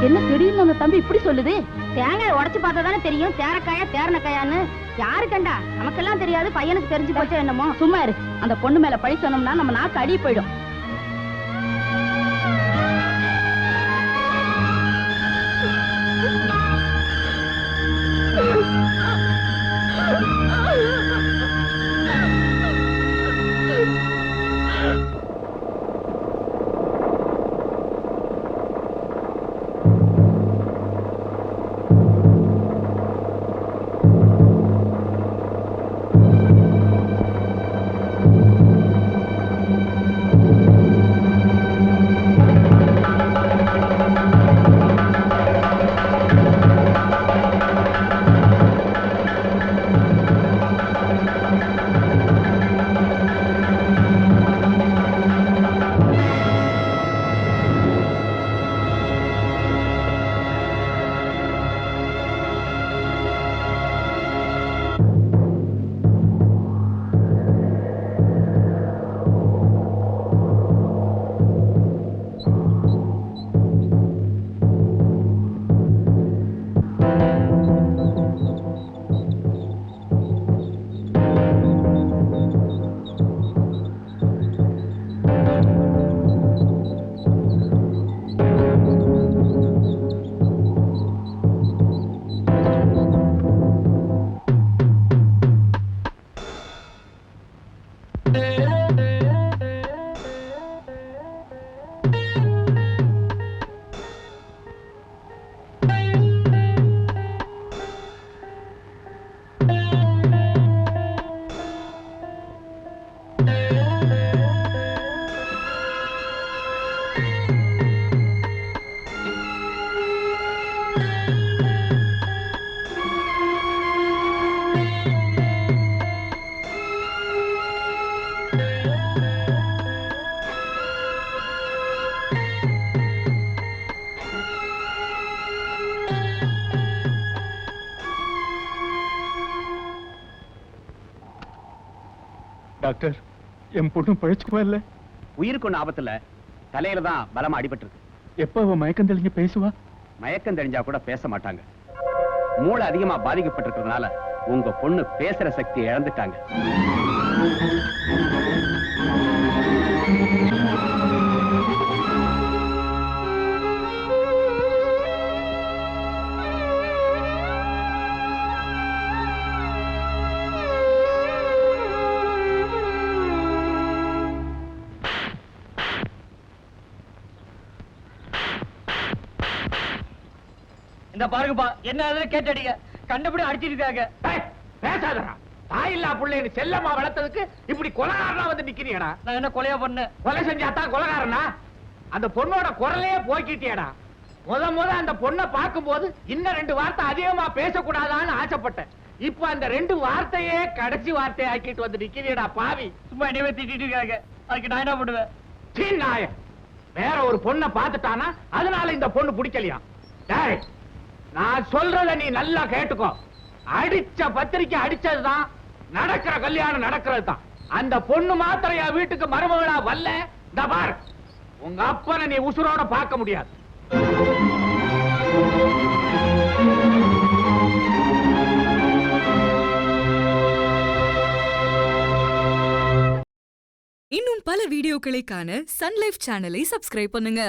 என்ன திடீர்னு அந்த தம்பி இப்படி சொல்லுது? தேங்காய் உடைச்சு பார்த்தா தானே தெரியும் தேரக்காயா தேரணக்காயான்னு. யாரு கண்டா? நமக்கெல்லாம் தெரியாது, பையனுக்கு தெரிஞ்சு போச்சோ என்னமோ. சும்மா இரு. அந்த பொண்ணு மேல பழி சொன்னோம்னா நம்ம நாக்கு அடி போயிடும். டாக்டர், என் பொண்ணு பழச்சுக்குவா இல்ல? உயிருக்கு ஒண்ணு ஆபத்துல, தலையில தான் பலமா அடிபட்டிருக்கு. எப்ப அவ மயக்கம் தெளிஞ்சு பேசுவா? மயக்கம் தெரிஞ்சா கூட பேச மாட்டாங்க. மூளை அதிகமா பாதிக்கப்பட்டிருக்கிறதுனால உங்க பொண்ணு பேசுற சக்தியை இழந்துட்டாங்க. இந்த பாருங்கப்பா, என்ன கேட்டடிங்க, கண்டபடி அடிச்சிருக்காங்க. பேசாதடா. தாயில்லா புள்ளைன்னு செல்லமா வளர்த்ததுக்கு இப்படி கொலைகாரனா வந்து நிக்கிறியடா. நான் என்ன கொலையா பண்ணேன்? கொலை செஞ்சாதான் கொலைகாரனா? அந்த பொண்ணோட குரலையே போய்கிட்டியடா. முத அந்த பொண்ணை பார்க்கும்போது இன்னும் 2 வார்த்தை அதிகமா பேசக்கூடாதான்னு ஆசைப்பட்டேன். இப்ப அந்த 2 வார்த்தையே கடைசி வார்த்தை ஆக்கிட்டு வந்து நிக்கிறியடா பாவி. சும்மா என்னவே திட்டிட்டு இருக்காங்க, அதுக்கு நான் என்ன பண்ணுவேன்? சீனாய வேற ஒரு பொண்ணை பார்த்துட்டானா அதனால இந்த பொண்ணு பிடிக்கலையா? டேய், நான் சொல்றத நீ நல்லா கேட்டுக்கோ. அடிச்ச பத்திரிக்கை அடிச்சதுதான், நடக்கிற கல்யாணம் நடக்கிறது தான். அந்த பொண்ணு மாத்திரம் என் வீட்டுக்கு மருமகளா வரல, இந்த பார், உங்க அப்பனை நீ உசுரோட பார்க்க முடியாது. இன்னும் பல வீடியோக்களை காண சன் லைஃப் சேனலை சப்ஸ்கிரைப் பண்ணுங்க.